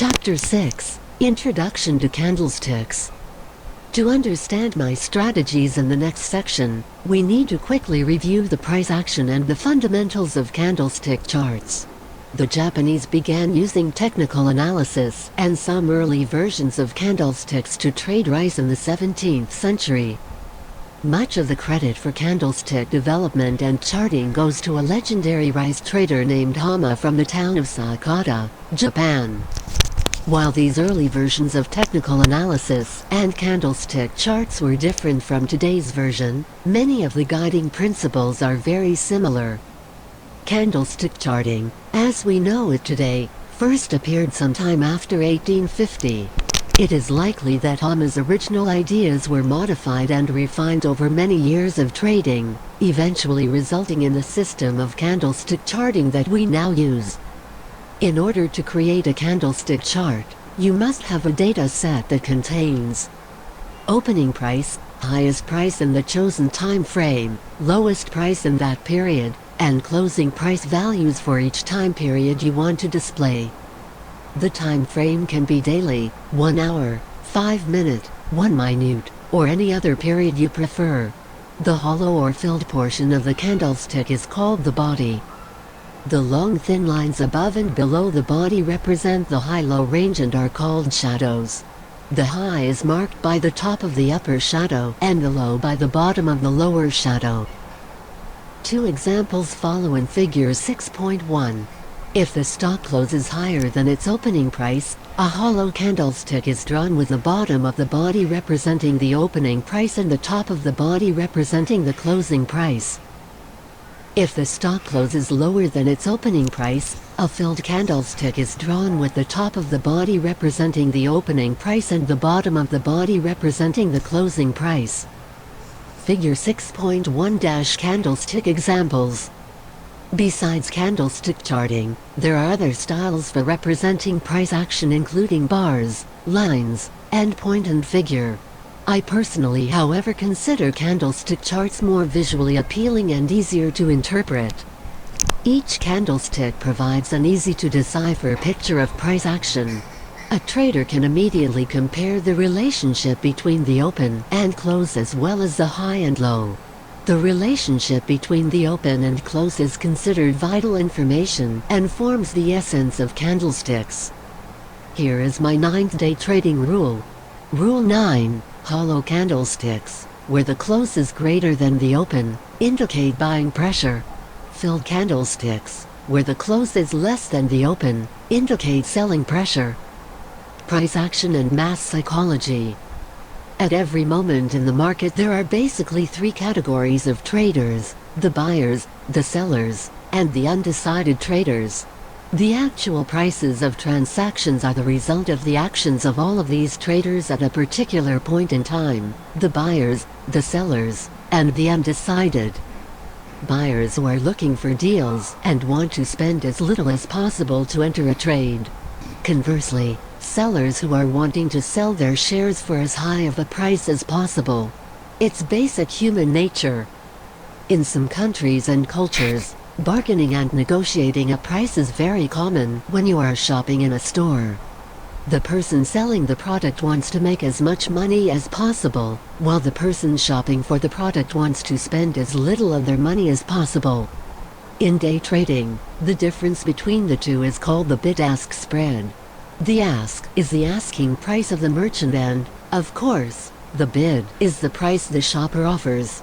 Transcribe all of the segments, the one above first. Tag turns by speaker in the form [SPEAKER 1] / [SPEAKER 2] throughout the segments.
[SPEAKER 1] Chapter 6, Introduction to Candlesticks. To understand my strategies in the next section, we need to quickly review the price action and the fundamentals of candlestick charts. The Japanese began using technical analysis and some early versions of candlesticks to trade rice in the 17th century. Much of the credit for candlestick development and charting goes to a legendary rice trader named Hama from the town of Sakata, Japan. While these early versions of technical analysis and candlestick charts were different from today's version, many of the guiding principles are very similar. Candlestick charting, as we know it today, first appeared sometime after 1850. It is likely that Hama's original ideas were modified and refined over many years of trading, eventually resulting in the system of candlestick charting that we now use. In order to create a candlestick chart, you must have a data set that contains opening price, highest price in the chosen time frame, lowest price in that period, and closing price values for each time period you want to display. The time frame can be daily, 1 hour, 5 minute, 1 minute, or any other period you prefer. The hollow or filled portion of the candlestick is called the body. The long thin lines above and below the body represent the high-low range and are called shadows. The high is marked by the top of the upper shadow and the low by the bottom of the lower shadow. Two examples follow in figure 6.1. If the stock closes higher than its opening price, a hollow candlestick is drawn with the bottom of the body representing the opening price and the top of the body representing the closing price. If the stock closes lower than its opening price, a filled candlestick is drawn with the top of the body representing the opening price and the bottom of the body representing the closing price. Figure 6.1 Candlestick Examples. Besides candlestick charting, there are other styles for representing price action including bars, lines, and point and figure. I personally, however, consider candlestick charts more visually appealing and easier to interpret. Each candlestick provides an easy-to-decipher picture of price action. A trader can immediately compare the relationship between the open and close as well as the high and low. The relationship between the open and close is considered vital information and forms the essence of candlesticks. Here is my 9th-day trading rule. Rule 9. Hollow candlesticks, where the close is greater than the open, indicate buying pressure. Filled candlesticks, where the close is less than the open, indicate selling pressure. Price action and mass psychology. At every moment in the market there are basically 3 categories of traders: the buyers, the sellers, and the undecided traders. The actual prices of transactions are the result of the actions of all of these traders at a particular point in time: the buyers, the sellers, and the undecided. Buyers who are looking for deals and want to spend as little as possible to enter a trade. Conversely, sellers who are wanting to sell their shares for as high of a price as possible. It's basic human nature. In some countries and cultures, bargaining and negotiating a price is very common when you are shopping in a store. The person selling the product wants to make as much money as possible, while the person shopping for the product wants to spend as little of their money as possible. In day trading, the difference between the two is called the bid-ask spread. The ask is the asking price of the merchant and, of course, the bid is the price the shopper offers.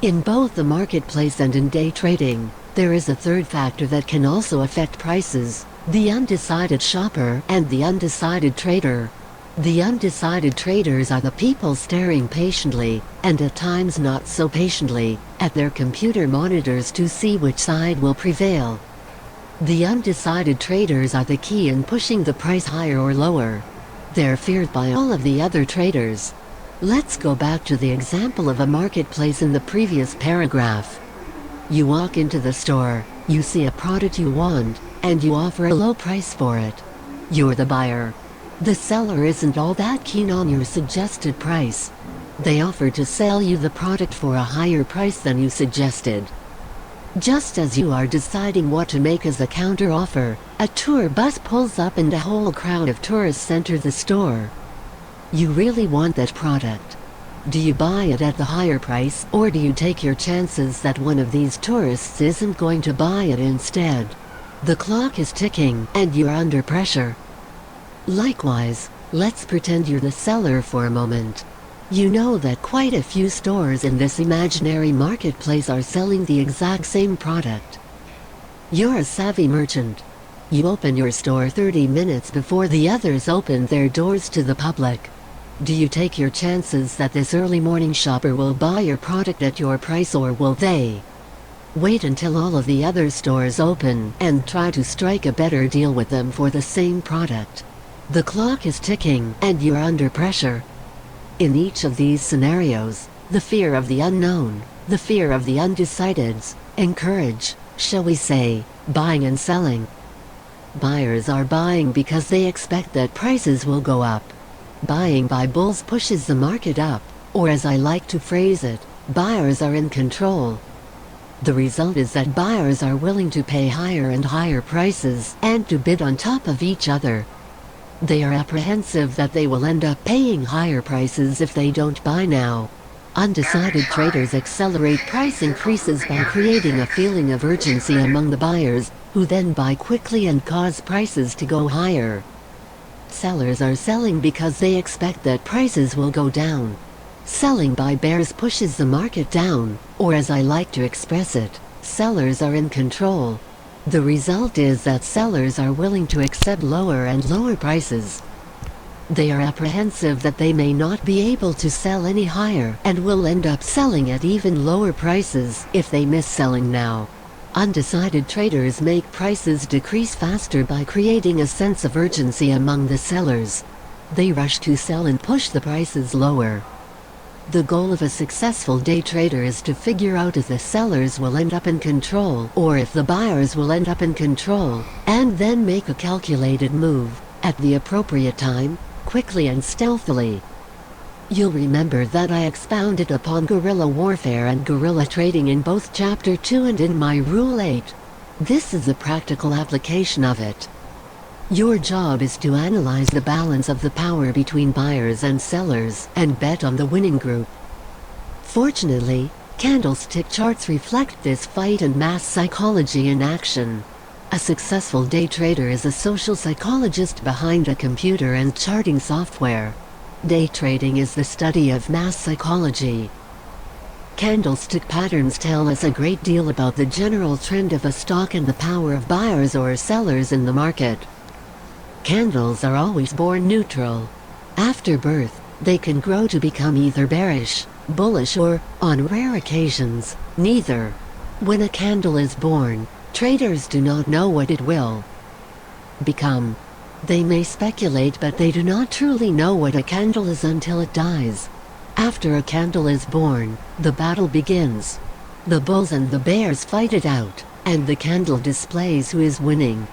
[SPEAKER 1] In both the marketplace and in day trading, there is a third factor that can also affect prices: the undecided shopper and the undecided trader. The undecided traders are the people staring patiently, and at times not so patiently, at their computer monitors to see which side will prevail. The undecided traders are the key in pushing the price higher or lower. They're feared by all of the other traders. Let's go back to the example of a marketplace in the previous paragraph. You walk into the store, you see a product you want, and you offer a low price for it. You're the buyer. The seller isn't all that keen on your suggested price. They offer to sell you the product for a higher price than you suggested. Just as you are deciding what to make as a counter-offer, a tour bus pulls up and a whole crowd of tourists enter the store. You really want that product. Do you buy it at the higher price, or do you take your chances that one of these tourists isn't going to buy it instead? The clock is ticking, and you're under pressure. Likewise, let's pretend you're the seller for a moment. You know that quite a few stores in this imaginary marketplace are selling the exact same product. You're a savvy merchant. You open your store 30 minutes before the others open their doors to the public. Do you take your chances that this early morning shopper will buy your product at your price, or will they wait until all of the other stores open and try to strike a better deal with them for the same product? The clock is ticking, and you're under pressure. In each of these scenarios, the fear of the unknown, the fear of the undecideds, encourage, shall we say, buying and selling. Buyers are buying because they expect that prices will go up. Buying by bulls pushes the market up, or as I like to phrase it, buyers are in control. The result is that buyers are willing to pay higher and higher prices and to bid on top of each other. They are apprehensive that they will end up paying higher prices if they don't buy now. Undecided traders accelerate price increases by creating a feeling of urgency among the buyers, who then buy quickly and cause prices to go higher. Sellers are selling because they expect that prices will go down. Selling by bears pushes the market down, or as I like to express it, sellers are in control. The result is that sellers are willing to accept lower and lower prices. They are apprehensive that they may not be able to sell any higher and will end up selling at even lower prices if they miss selling now. Undecided traders make prices decrease faster by creating a sense of urgency among the sellers. They rush to sell and push the prices lower. The goal of a successful day trader is to figure out if the sellers will end up in control or if the buyers will end up in control, and then make a calculated move, at the appropriate time, quickly and stealthily. You'll remember that I expounded upon guerrilla warfare and guerrilla trading in both Chapter 2 and in my Rule 8. This is a practical application of it. Your job is to analyze the balance of the power between buyers and sellers and bet on the winning group. Fortunately, candlestick charts reflect this fight and mass psychology in action. A successful day trader is a social psychologist behind a computer and charting software. Day trading is the study of mass psychology. Candlestick patterns tell us a great deal about the general trend of a stock and the power of buyers or sellers in the market. Candles are always born neutral. After birth, they can grow to become either bearish, bullish, or, on rare occasions, neither. When a candle is born, traders do not know what it will become. They may speculate, but they do not truly know what a candle is until it dies. After a candle is born, the battle begins. The bulls and the bears fight it out, and the candle displays who is winning.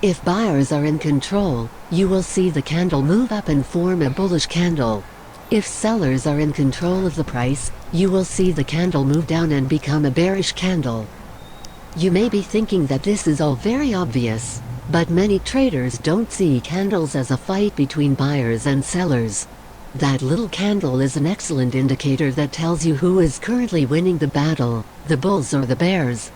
[SPEAKER 1] If buyers are in control, you will see the candle move up and form a bullish candle. If sellers are in control of the price, you will see the candle move down and become a bearish candle. You may be thinking that this is all very obvious, but many traders don't see candles as a fight between buyers and sellers. That little candle is an excellent indicator that tells you who is currently winning the battle, the bulls or the bears.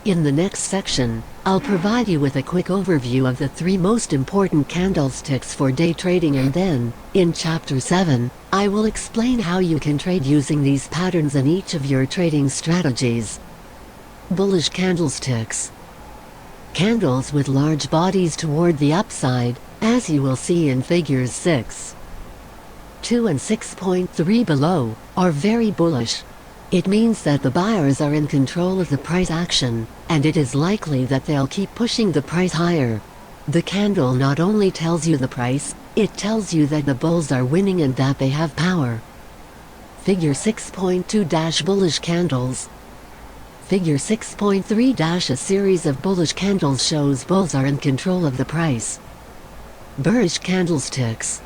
[SPEAKER 1] In the next section, I'll provide you with a quick overview of the 3 most important candlesticks for day trading, and then, in Chapter 7, I will explain how you can trade using these patterns in each of your trading strategies. Bullish candlesticks. Candles with large bodies toward the upside, as you will see in figures 6.2 and 6.3 below, are very bullish. It means that the buyers are in control of the price action, and it is likely that they'll keep pushing the price higher. The candle not only tells you the price, it tells you that the bulls are winning and that they have power. Figure 6.2- bullish candles. Figure 6.3- a series of bullish candles shows bulls are in control of the price. Bearish candlesticks.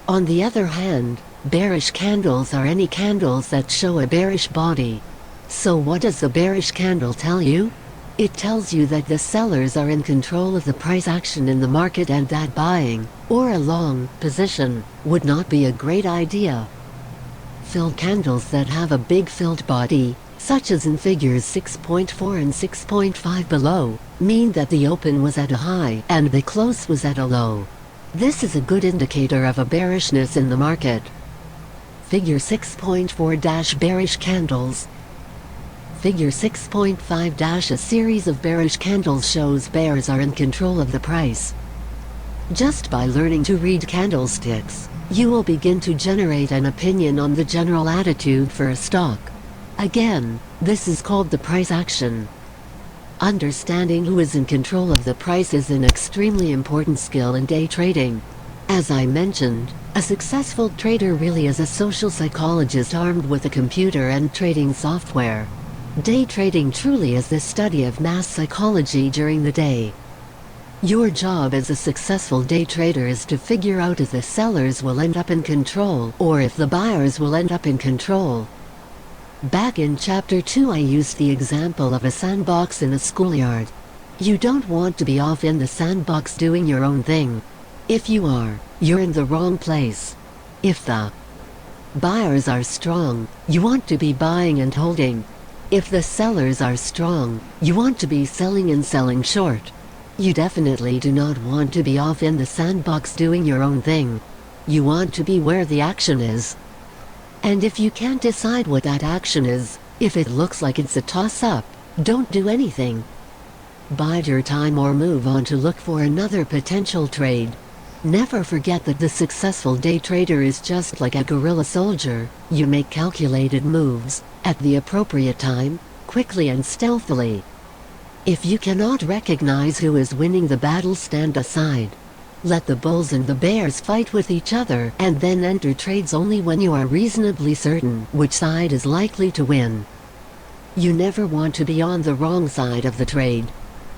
[SPEAKER 1] On the other hand, bearish candles are any candles that show a bearish body. So what does the bearish candle tell you? It tells you that the sellers are in control of the price action in the market and that buying, or a long position, would not be a great idea. Filled candles that have a big filled body, such as in figures 6.4 and 6.5 below, mean that the open was at a high and the close was at a low. This is a good indicator of a bearishness in the market. Figure 6.4 bearish candles. Figure 6.5 a series of bearish candles shows bears are in control of the price. Just by learning to read candlesticks, you will begin to generate an opinion on the general attitude for a stock. Again, this is called the price action. Understanding who is in control of the price is an extremely important skill in day trading. As I mentioned, a successful trader really is a social psychologist armed with a computer and trading software. Day trading truly is the study of mass psychology during the day. Your job as a successful day trader is to figure out if the sellers will end up in control or if the buyers will end up in control. Back in Chapter 2 I used the example of a sandbox in a schoolyard. You don't want to be off in the sandbox doing your own thing. If you are, you're in the wrong place. If the buyers are strong, you want to be buying and holding. If the sellers are strong, you want to be selling and selling short. You definitely do not want to be off in the sandbox doing your own thing. You want to be where the action is. And if you can't decide what that action is, if it looks like it's a toss-up, don't do anything. Bide your time or move on to look for another potential trade. Never forget that the successful day trader is just like a guerrilla soldier. You make calculated moves, at the appropriate time, quickly and stealthily. If you cannot recognize who is winning the battle, stand aside. Let the bulls and the bears fight with each other and then enter trades only when you are reasonably certain which side is likely to win. You never want to be on the wrong side of the trade.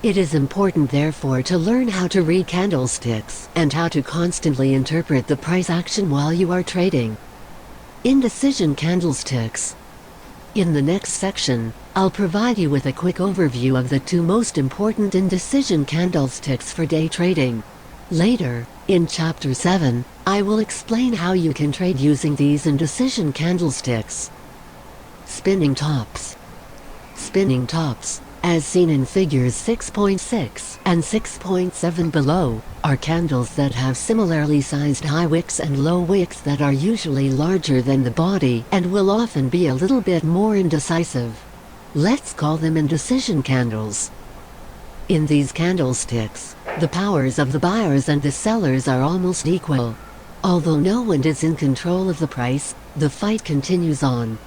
[SPEAKER 1] It is important therefore to learn how to read candlesticks and how to constantly interpret the price action while you are trading. Indecision candlesticks. In the next section, I'll provide you with a quick overview of the two most important indecision candlesticks for day trading. Later, in Chapter 7, I will explain how you can trade using these indecision candlesticks. Spinning tops. Spinning tops, as seen in figures 6.6 and 6.7 below, are candles that have similarly sized high wicks and low wicks that are usually larger than the body and will often be a little bit more indecisive. Let's call them indecision candles. In these candlesticks, the powers of the buyers and the sellers are almost equal. Although no one is in control of the price, the fight continues on.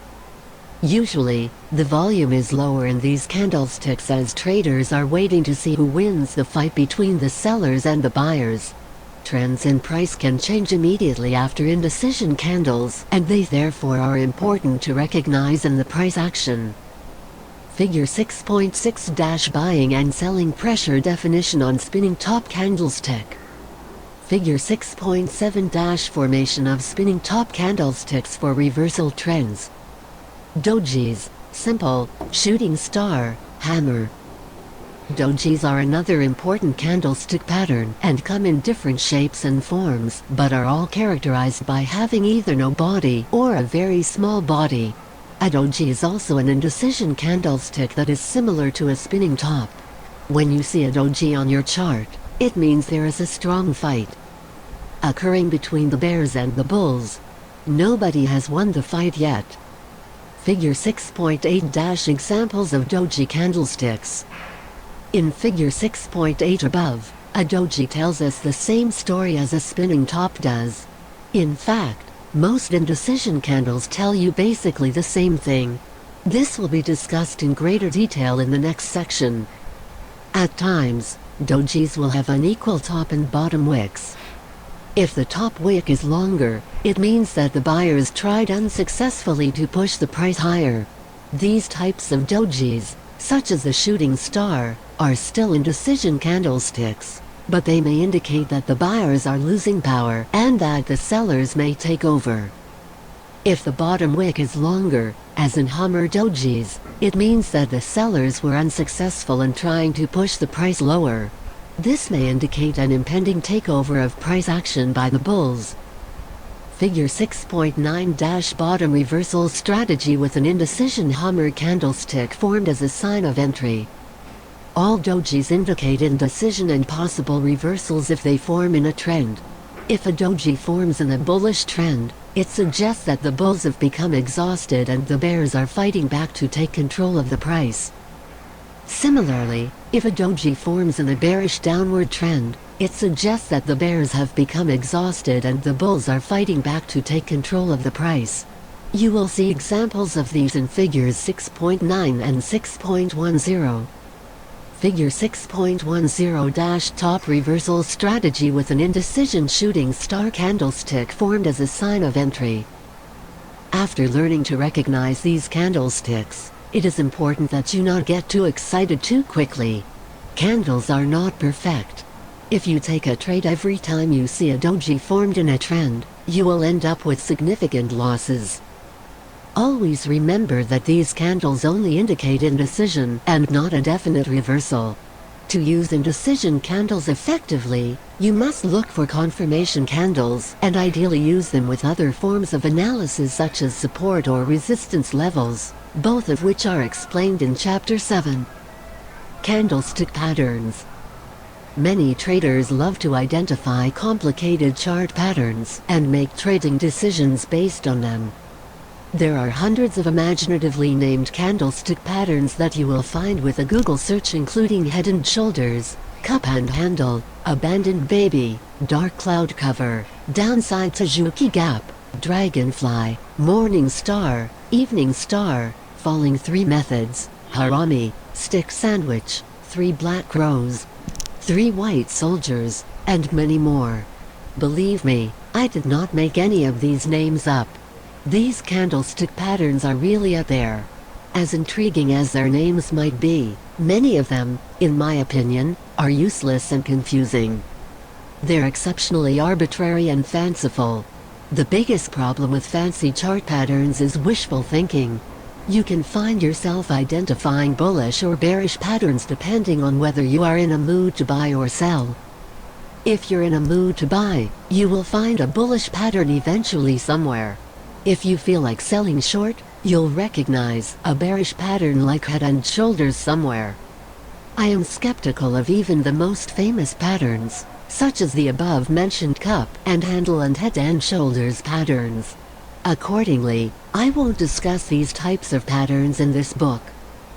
[SPEAKER 1] Usually, the volume is lower in these candlesticks as traders are waiting to see who wins the fight between the sellers and the buyers. Trends in price can change immediately after indecision candles, and they therefore are important to recognize in the price action. Figure 6.6 buying and selling pressure definition on spinning top candlestick. Figure 6.7 formation of spinning top candlesticks for reversal trends. Dojis, simple, shooting star, hammer. Dojis are another important candlestick pattern and come in different shapes and forms, but are all characterized by having either no body or a very small body. A doji is also an indecision candlestick that is similar to a spinning top. When you see a doji on your chart, it means there is a strong fight occurring between the bears and the bulls. Nobody has won the fight yet. Figure 6.8 examples of doji candlesticks. In figure 6.8 above, a doji tells us the same story as a spinning top does. In fact, most indecision candles tell you basically the same thing. This will be discussed in greater detail in the next section. At times, dojis will have unequal top and bottom wicks. If the top wick is longer, it means that the buyers tried unsuccessfully to push the price higher. These types of dojis, such as the shooting star, are still indecision candlesticks, but they may indicate that the buyers are losing power and that the sellers may take over. If the bottom wick is longer, as in Hummer dojis, it means that the sellers were unsuccessful in trying to push the price lower. This may indicate an impending takeover of price action by the bulls. Figure 6.9 bottom reversal strategy with an indecision Hummer candlestick formed as a sign of entry. All dojis indicate indecision and possible reversals if they form in a trend. If a doji forms in a bullish trend, it suggests that the bulls have become exhausted and the bears are fighting back to take control of the price. Similarly, if a doji forms in a bearish downward trend, it suggests that the bears have become exhausted and the bulls are fighting back to take control of the price. You will see examples of these in figures 6.9 and 6.10. Figure 6.10 top reversal strategy with an indecision shooting star candlestick formed as a sign of entry. After learning to recognize these candlesticks, it is important that you not get too excited too quickly. Candles are not perfect. If you take a trade every time you see a doji formed in a trend, you will end up with significant losses. Always remember that these candles only indicate indecision and not a definite reversal. To use indecision candles effectively, you must look for confirmation candles and ideally use them with other forms of analysis such as support or resistance levels, both of which are explained in Chapter 7. Candlestick Patterns. Many traders love to identify complicated chart patterns and make trading decisions based on them. There are hundreds of imaginatively named candlestick patterns that you will find with a Google search, including head and shoulders, cup and handle, abandoned baby, dark cloud cover, downside Suzuki gap, dragonfly, morning star, evening star, falling three methods, harami, stick sandwich, three black crows, three white soldiers, and many more. Believe me, I did not make any of these names up. These candlestick patterns are really out there. As intriguing as their names might be, many of them, in my opinion, are useless and confusing. They're exceptionally arbitrary and fanciful. The biggest problem with fancy chart patterns is wishful thinking. You can find yourself identifying bullish or bearish patterns depending on whether you are in a mood to buy or sell. If you're in a mood to buy, you will find a bullish pattern eventually somewhere. If you feel like selling short, you'll recognize a bearish pattern like head and shoulders somewhere. I am skeptical of even the most famous patterns, such as the above-mentioned cup and handle and head and shoulders patterns. Accordingly, I won't discuss these types of patterns in this book.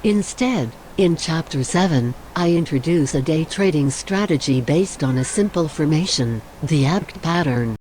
[SPEAKER 1] Instead, in Chapter 7, I introduce a day trading strategy based on a simple formation, the ABT pattern.